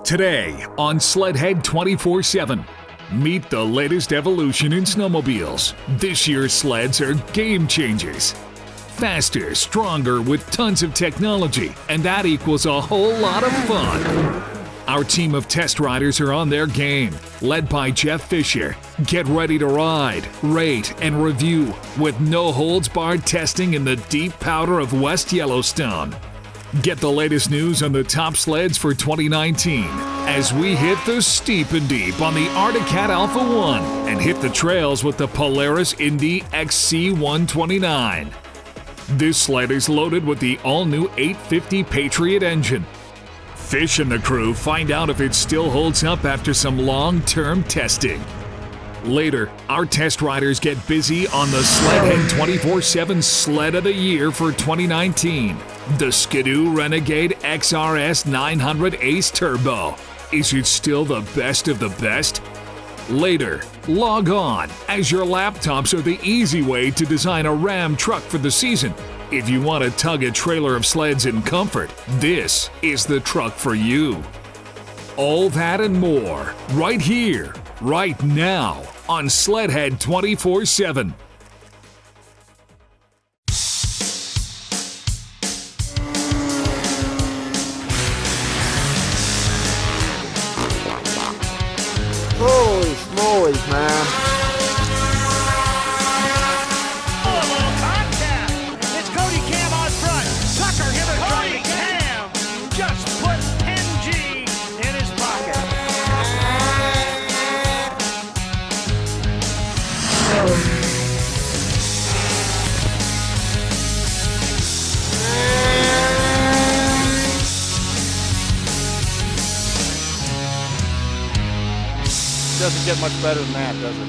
Today on Sledhead 24/7, meet the latest evolution in snowmobiles. This year's sleds are game changers. Faster, stronger with tons of technology, and that equals a whole lot of fun. Our team of test riders are on their game, led by Jeff Fisher. Get ready to ride, rate, and review with no-holds-barred testing in the deep powder of West Yellowstone. Get the latest news on the top sleds for 2019 as we hit the steep and deep on the Arctic Cat Alpha 1 and hit the trails with the Polaris Indy XC 129. This sled is loaded with the all-new 850 Patriot engine. Fish and the crew find out if it still holds up after some long-term testing. Later, our test riders get busy on the Sledhead 24/7 Sled of the Year for 2019, the Skidoo Renegade X-RS 900 Ace Turbo. Is it still the best of the best? Later, log on, as your laptops are the easy way to design a Ram truck for the season. If you want to tug a trailer of sleds in comfort, this is the truck for you. All that and more, right here, right now, on Sledhead 24/7. Holy smolies, man. Doesn't get much better than that, does it?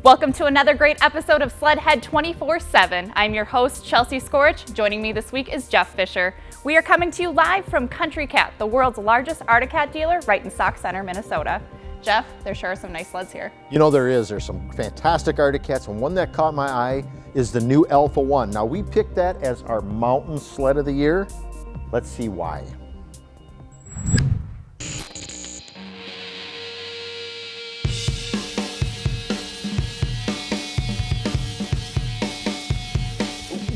Welcome to another great episode of Sledhead 24/7. I'm your host, Chelsea Scorich. Joining me this week is Jeff Fisher. We are coming to you live from Country Cat, the world's largest Arctic Cat dealer, right in Sauk Center, Minnesota. Jeff, there sure are some nice sleds here. You know there is. There's some fantastic Arctic Cats, and one that caught my eye is the new Alpha 1. Now we picked that as our mountain sled of the year. Let's see why.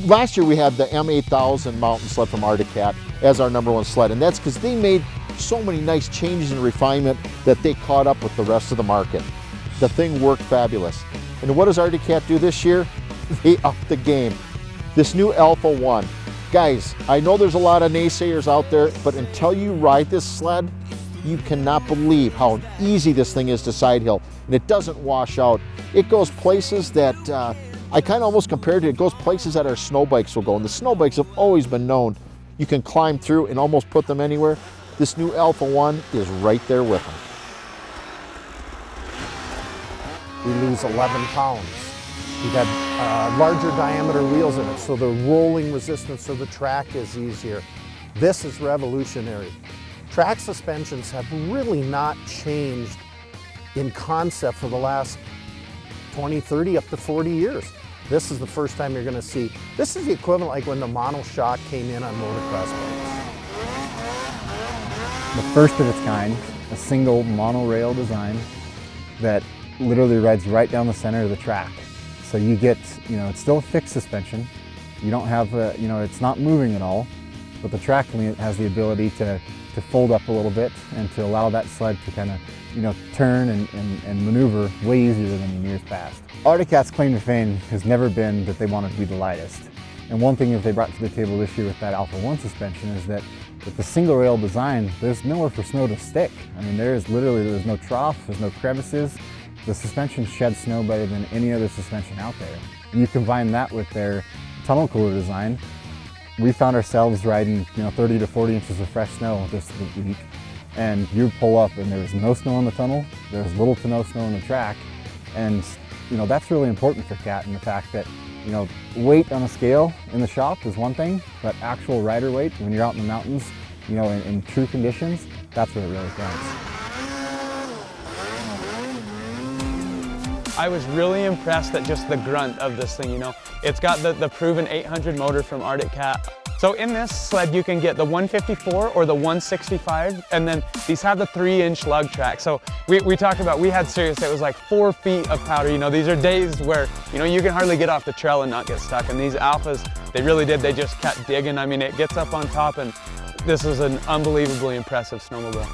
Last year we had the M8000 mountain sled from Arctic Cat as our #1 sled, and that's because they made so many nice changes and refinement that they caught up with the rest of the market. The thing worked fabulous. And what does Arctic Cat do this year? They upped the game. This new Alpha 1. Guys, I know there's a lot of naysayers out there, but until you ride this sled, you cannot believe how easy this thing is to side hill. And it doesn't wash out. It goes places that I kind of almost compared it goes places that our snow bikes will go. And the snow bikes have always been known. You can climb through and almost put them anywhere. This new Alpha 1 is right there with them. We lose 11 pounds. We've got larger diameter wheels in it, so the rolling resistance of the track is easier. This is revolutionary. Track suspensions have really not changed in concept for the last 20, 30, up to 40 years. This is the first time you're gonna see. This is the equivalent like when the monoshock came in on motocross bikes. The first of its kind, a single monorail design that literally rides right down the center of the track. So you get, it's still a fixed suspension. You don't have, it's not moving at all, but the track has the ability to fold up a little bit and to allow that sled to kind of, turn and maneuver way easier than in years past. Arctic Cat's claim to fame has never been that they wanted to be the lightest. And one thing that they brought to the table this year with that Alpha 1 suspension is that with the single rail design, there's nowhere for snow to stick. I mean, there's no trough, there's no crevices. The suspension sheds snow better than any other suspension out there. And you combine that with their tunnel cooler design, we found ourselves riding 30 to 40 inches of fresh snow this week. And you pull up and there was no snow in the tunnel, there was little to no snow on the track. And that's really important for Cat, and the fact that weight on a scale in the shop is one thing, but actual rider weight when you're out in the mountains, in true conditions, that's where it really counts. I was really impressed at just the grunt of this thing, It's got the proven 800 motor from Arctic Cat. So in this sled, you can get the 154 or the 165, and then these have the 3-inch lug track. So we talked about, we had serious, it was like 4 feet of powder. You know, these are days where, you know, you can hardly get off the trail and not get stuck. And these Alphas, they really did, they just kept digging. I mean, it gets up on top, and this is an unbelievably impressive snowmobile.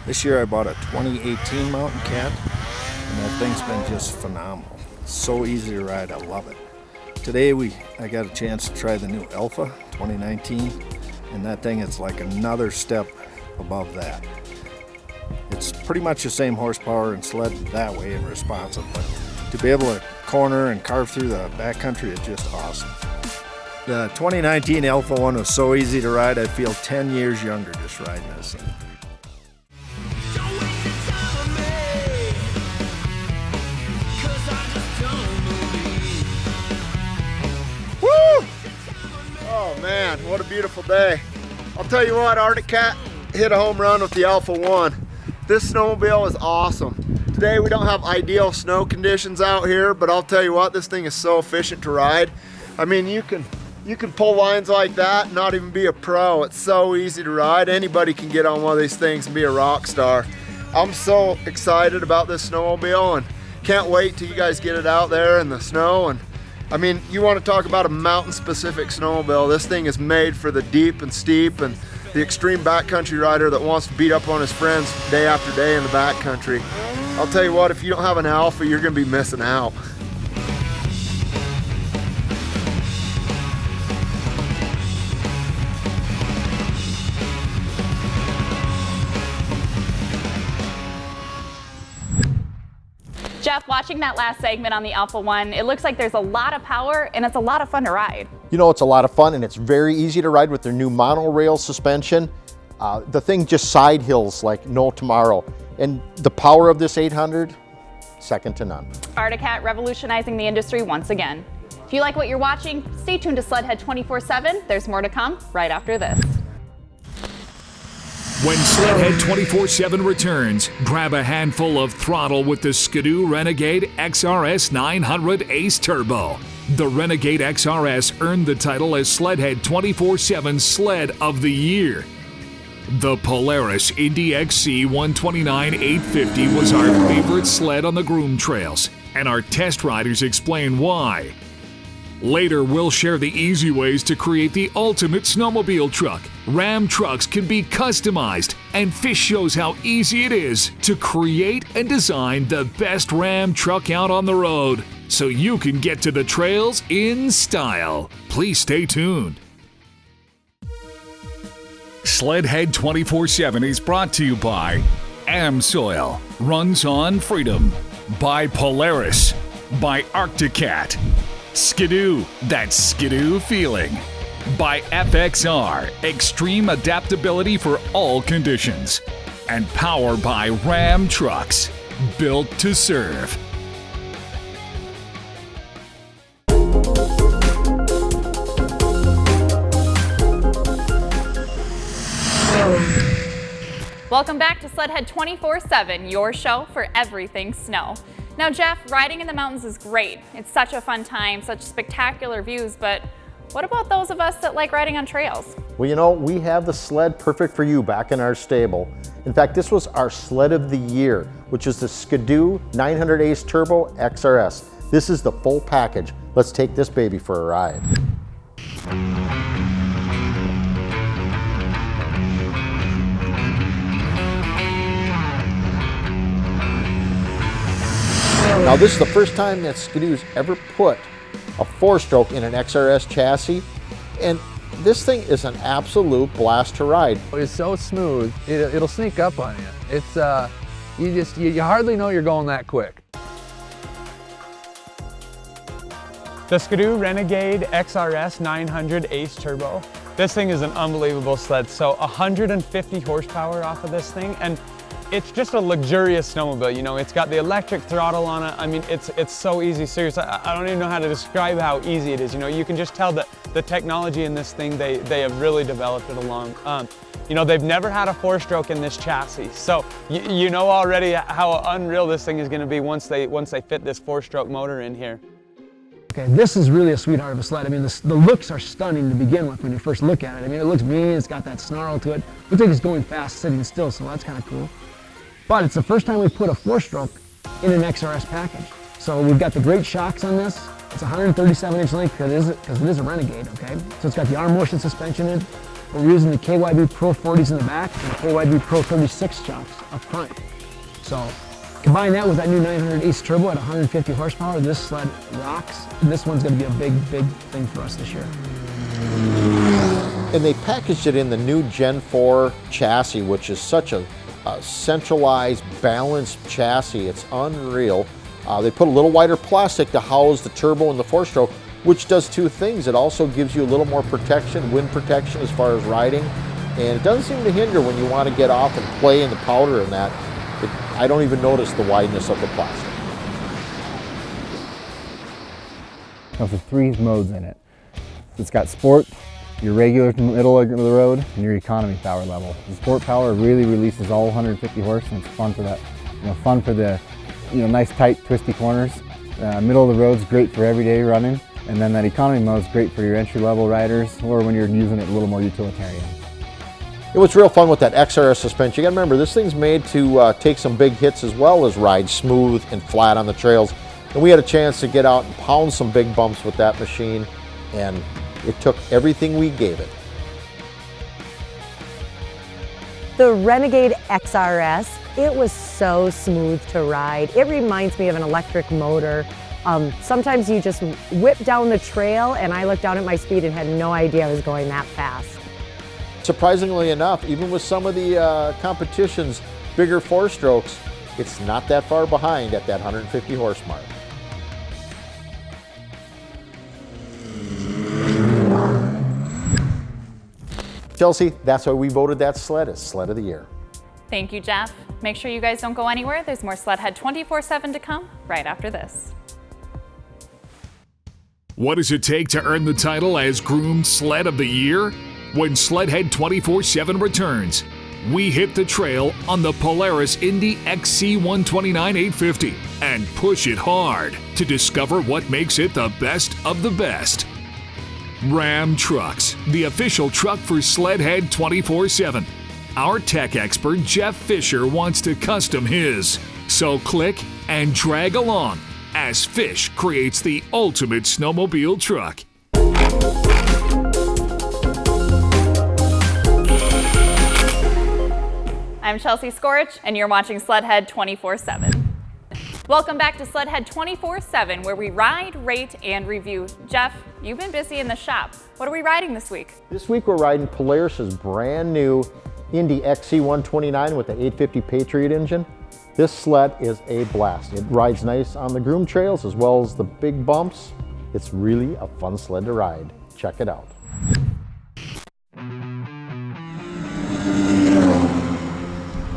This year I bought a 2018 Mountain Cat, and that thing's been just phenomenal. So easy to ride, I love it. Today I got a chance to try the new Alpha 2019, and that thing is like another step above that. It's pretty much the same horsepower and sled that way and responsive, but to be able to corner and carve through the backcountry is just awesome. The 2019 Alpha one was so easy to ride, I feel 10 years younger just riding this thing. Oh man, what a beautiful day. I'll tell you what, Arctic Cat hit a home run with the Alpha 1. This snowmobile is awesome. Today we don't have ideal snow conditions out here, but I'll tell you what, this thing is so efficient to ride. I mean, you can pull lines like that and not even be a pro. It's so easy to ride. Anybody can get on one of these things and be a rock star. I'm so excited about this snowmobile and can't wait till you guys get it out there in the snow. And I mean, you want to talk about a mountain-specific snowmobile. This thing is made for the deep and steep and the extreme backcountry rider that wants to beat up on his friends day after day in the backcountry. I'll tell you what, if you don't have an Alpha, you're going to be missing out. Jeff, watching that last segment on the Alpha 1, it looks like there's a lot of power and it's a lot of fun to ride. You know, it's a lot of fun and it's very easy to ride with their new monorail suspension. The thing just side hills like no tomorrow. And the power of this 800, second to none. Arctic Cat revolutionizing the industry once again. If you like what you're watching, stay tuned to Sledhead 24/7. There's more to come right after this. When Sledhead 24/7 returns, grab a handful of throttle with the Skidoo Renegade X-RS 900 Ace Turbo. The Renegade X-RS earned the title as Sledhead 24/7 Sled of the Year. The Polaris Indy XC 129 850 was our favorite sled on the groom trails, and our test riders explain why. Later, we'll share the easy ways to create the ultimate snowmobile truck. Ram trucks can be customized, and Fish shows how easy it is to create and design the best Ram truck out on the road, so you can get to the trails in style. Please stay tuned. Sledhead 24/7 is brought to you by Amsoil, runs on freedom, by Polaris, by Arctic Cat, Skidoo, that's Skidoo feeling. By FXR, extreme adaptability for all conditions. And powered by Ram Trucks, built to serve. Welcome back to Sledhead 24/7, your show for everything snow. Now Jeff, riding in the mountains is great. It's such a fun time, such spectacular views, but what about those of us that like riding on trails? Well, you know, we have the sled perfect for you back in our stable. In fact, this was our sled of the year, which is the Skidoo 900 Ace Turbo XRS. This is the full package. Let's take this baby for a ride. Now this is the first time that Skidoo's ever put a 4-stroke in an XRS chassis, and this thing is an absolute blast to ride. It's so smooth, it'll sneak up on you. It's you hardly know you're going that quick. The Skidoo Renegade X-RS 900 Ace Turbo. This thing is an unbelievable sled. So 150 horsepower off of this thing, and it's just a luxurious snowmobile. You know, it's got the electric throttle on it. I mean, it's so easy. Seriously, I don't even know how to describe how easy it is. You know, you can just tell that the technology in this thing, they have really developed it along. You know, they've never had a 4-stroke in this chassis. So you know already how unreal this thing is going to be once they fit this 4-stroke motor in here. Okay, this is really a sweetheart of a sled. I mean, the looks are stunning to begin with when you first look at it. I mean, it looks mean, it's got that snarl to it. Looks like it's going fast sitting still, so that's kind of cool. But it's the first time we put a 4-stroke in an XRS package. So we've got the great shocks on this. It's 137-inch length because it is a Renegade, okay? So it's got the arm motion suspension in it. We're using the KYB Pro 40s in the back and the KYB Pro 36 shocks up front. So combine that with that new 900 Ace Turbo at 150 horsepower, this sled rocks. And this one's gonna be a big thing for us this year. And they packaged it in the new Gen 4 chassis, which is such a centralized, balanced chassis. It's unreal. They put a little wider plastic to house the turbo and the 4-stroke, which does two things. It also gives you a little more protection, wind protection as far as riding, and it doesn't seem to hinder when you want to get off and play in the powder and that. I don't even notice the wideness of the plastic. Comes with 3 modes in it. It's got sport, your regular middle of the road, and your economy power level. The sport power really releases all 150 horse, and it's fun for that. Fun for the nice tight twisty corners. Middle of the road's great for everyday running, and then that economy mode's great for your entry-level riders or when you're using it a little more utilitarian. What's real fun with that XRS suspension, you gotta remember this thing's made to take some big hits as well as ride smooth and flat on the trails. And we had a chance to get out and pound some big bumps with that machine, and it took everything we gave it. The Renegade X-RS, it was so smooth to ride. It reminds me of an electric motor. Sometimes you just whip down the trail and I looked down at my speed and had no idea I was going that fast. Surprisingly enough, even with some of the competition's bigger 4-strokes, it's not that far behind at that 150 horse mark. Chelsea, that's why we voted that sled as Sled of the Year. Thank you, Jeff. Make sure you guys don't go anywhere. There's more Sledhead 24/7 to come right after this. What does it take to earn the title as Groomed Sled of the Year? When Sledhead 24/7 returns, we hit the trail on the Polaris Indy XC 129 850 and push it hard to discover what makes it the best of the best. Ram Trucks, the official truck for Sledhead 24/7. Our tech expert Jeff Fisher wants to custom his, so click and drag along as Fish creates the ultimate snowmobile truck. I'm Chelsea Skorich, and you're watching Sledhead 24/7. Welcome back to Sledhead 24/7, where we ride, rate, and review. Jeff, you've been busy in the shop. What are we riding this week? This week we're riding Polaris's brand new Indy XC 129 with the 850 Patriot engine. This sled is a blast. It rides nice on the groomed trails as well as the big bumps. It's really a fun sled to ride. Check it out.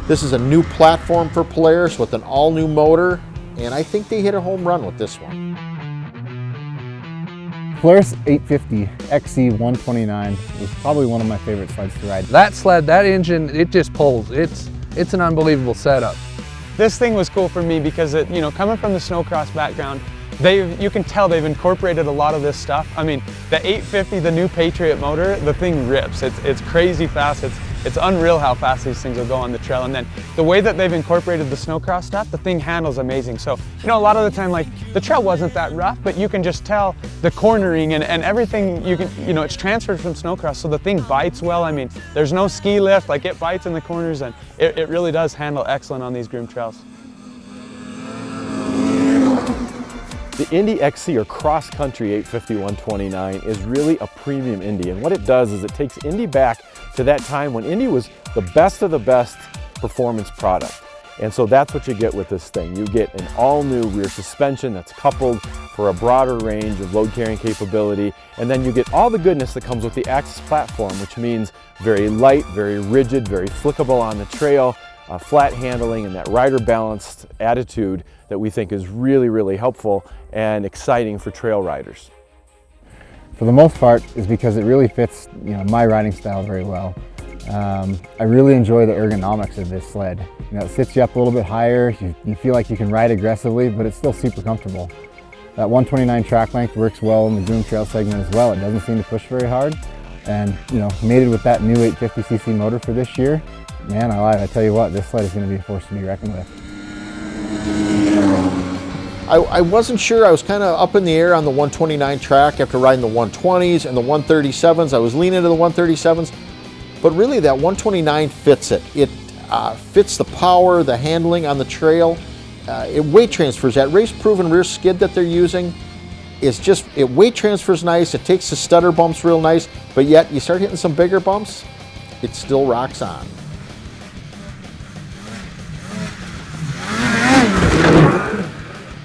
This is a new platform for Polaris with an all-new motor, and I think they hit a home run with this one. Polaris 850 XC 129 was probably one of my favorite sleds to ride. That sled, that engine, it just pulls. It's an unbelievable setup. This thing was cool for me because it, coming from the snowcross background, you can tell they've incorporated a lot of this stuff. I mean, the 850, the new Patriot motor, the thing rips. It's crazy fast. It's unreal how fast these things will go on the trail. And then the way that they've incorporated the snowcross stuff, the thing handles amazing. So, a lot of the time, like, the trail wasn't that rough, but you can just tell the cornering and everything, it's transferred from snowcross, so the thing bites well. I mean, there's no ski lift, like it bites in the corners, and it really does handle excellent on these groomed trails. The Indy XC, or Cross Country 850 129, is really a premium Indy, and what it does is it takes Indy back to that time when Indy was the best of the best performance product. And so that's what you get with this thing. You get an all-new rear suspension that's coupled for a broader range of load carrying capability, and then you get all the goodness that comes with the Axis platform, which means very light, very rigid, very flickable on the trail, flat handling, and that rider balanced attitude that we think is really, really helpful and exciting for trail riders. For the most part, is because it really fits my riding style very well. I really enjoy the ergonomics of this sled. It sits you up a little bit higher, you feel like you can ride aggressively, but it's still super comfortable. That 129 track length works well in the groom trail segment as well. It doesn't seem to push very hard. And mated with that new 850cc motor for this year, man alive, I tell you what, this sled is going to be a force to be reckoned with. I wasn't sure. I was kind of up in the air on the 129 track after riding the 120s and the 137s. I was leaning to the 137s, but really that 129 fits it. It fits the power, the handling on the trail. It weight transfers. That race-proven rear skid that they're using is just, it weight transfers nice. It takes the stutter bumps real nice, but yet you start hitting some bigger bumps, it still rocks on.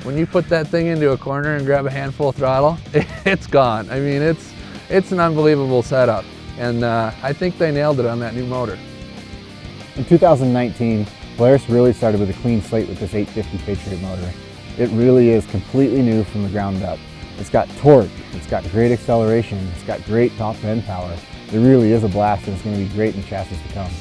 When you put that thing into a corner and grab a handful of throttle, it's gone. I mean, it's an unbelievable setup, and I think they nailed it on that new motor. In 2019, Polaris really started with a clean slate with this 850 Patriot motor. It really is completely new from the ground up. It's got torque, it's got great acceleration, it's got great top end power. It really is a blast, and it's going to be great in chassis to come.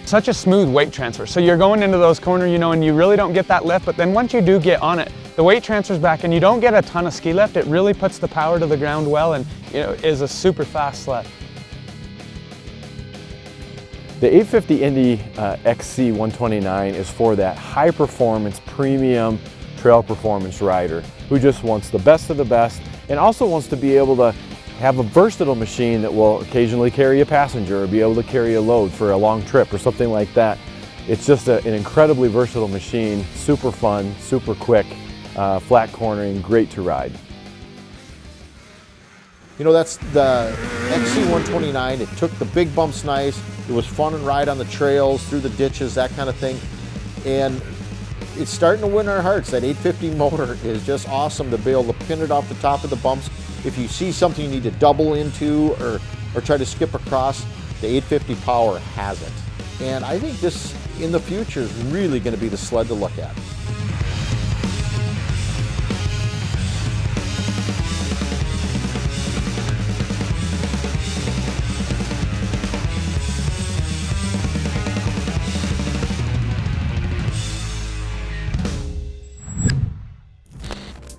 Such a smooth weight transfer. So you're going into those corners, and you really don't get that lift, but then once you do get on it, the weight transfers back and you don't get a ton of ski lift. It really puts the power to the ground well, and is a super fast sled. The 850 Indy XC 129 is for that high performance, premium trail performance rider who just wants the best of the best and also wants to be able to have a versatile machine that will occasionally carry a passenger or be able to carry a load for a long trip or something like that. It's just an incredibly versatile machine, super fun, super quick, flat cornering, great to ride. That's the XC 129. It took the big bumps nice. It was fun and ride on the trails, through the ditches, that kind of thing. And it's starting to win our hearts. That 850 motor is just awesome to be able to pin it off the top of the bumps. If you see something you need to double into or try to skip across, the 850 power has it. And I think this, in the future, is really going to be the sled to look at.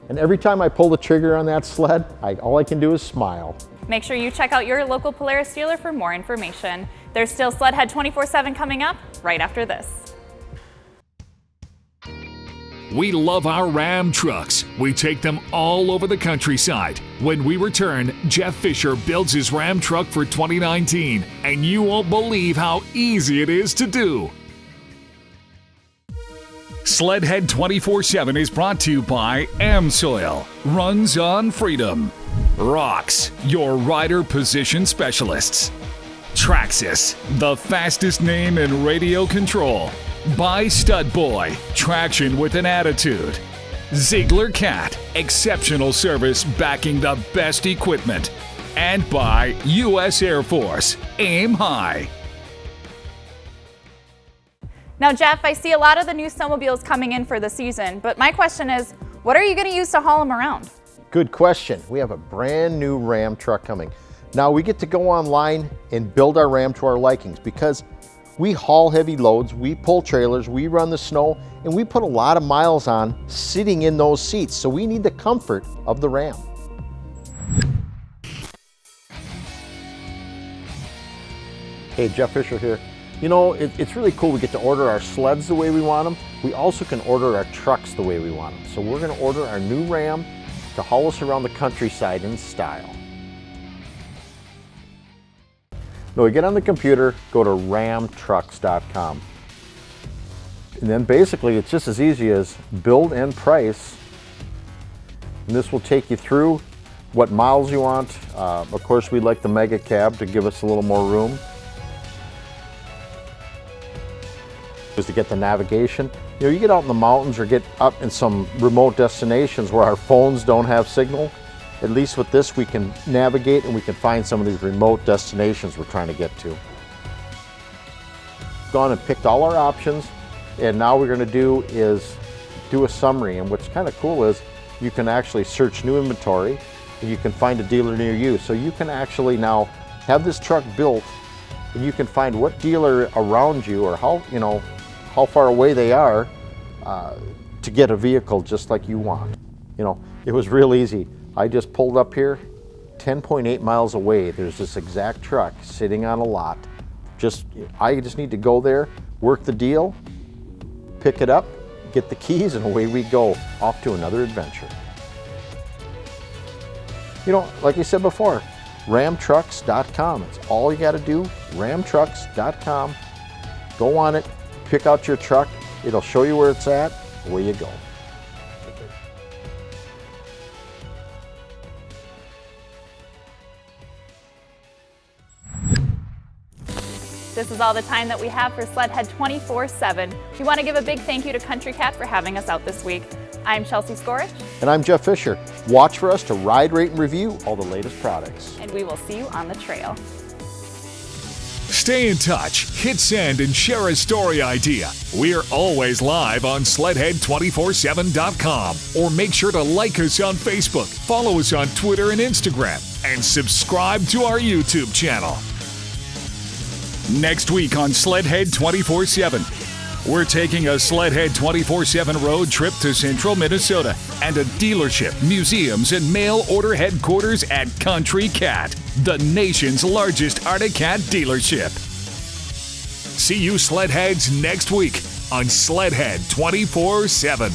And every time I pull the trigger on that sled, all I can do is smile. Make sure you check out your local Polaris dealer for more information. There's still Sledhead 24/7 coming up right after this. We love our Ram trucks. We take them all over the countryside. When we return, Jeff Fisher builds his Ram truck for 2019, and you won't believe how easy it is to do. Sledhead 24/7 is brought to you by AmSoil, runs on freedom. Rocks, your rider position specialists. Traxxas, the fastest name in radio control. By Stud Boy, traction with an attitude. Ziegler Cat, exceptional service backing the best equipment. And by U.S. Air Force, aim high. Now, Jeff, I see a lot of the new snowmobiles coming in for the season, but my question is, what are you going to use to haul them around? Good question. We have a brand new Ram truck coming. Now we get to go online and build our Ram to our likings because we haul heavy loads, we pull trailers, we run the snow, and we put a lot of miles on sitting in those seats. So we need the comfort of the Ram. Hey, Jeff Fisher here. It's really cool. We get to order our sleds the way we want them. We also can order our trucks the way we want them. So we're going to order our new Ram to haul us around the countryside in style. Now we get on the computer, go to ramtrucks.com. And then basically it's just as easy as build and price. And this will take you through what models you want. Of course, we'd like the Mega Cab to give us a little more room. Is to get the navigation. You get out in the mountains or get up in some remote destinations where our phones don't have signal. At least with this we can navigate and we can find some of these remote destinations we're trying to get to. Gone and picked all our options, and now what we're going to do is do a summary. And what's kind of cool is you can actually search new inventory and you can find a dealer near you. So you can actually now have this truck built and you can find what dealer around you or how far away they are to get a vehicle just like you want. You know, it was real easy. I just pulled up here, 10.8 miles away. There's this exact truck sitting on a lot. I just need to go there, work the deal, pick it up, get the keys, and away we go, off to another adventure. You know, like I said before, ramtrucks.com. It's all you got to do, ramtrucks.com. Go on it, pick out your truck. It'll show you where it's at, away you go. This is all the time that we have for Sledhead 24/7. We want to give a big thank you to Country Cat for having us out this week. I'm Chelsea Skorich. And I'm Jeff Fisher. Watch for us to ride, rate, and review all the latest products. And we will see you on the trail. Stay in touch, hit send, and share a story idea. We're always live on Sledhead247.com. Or make sure to like us on Facebook, follow us on Twitter and Instagram, and subscribe to our YouTube channel. Next week on Sledhead 24/7, we're taking a Sledhead 24/7 road trip to central Minnesota and a dealership, museums, and mail order headquarters at Country Cat, the nation's largest Arctic Cat dealership. See you Sledheads next week on Sledhead 24/7.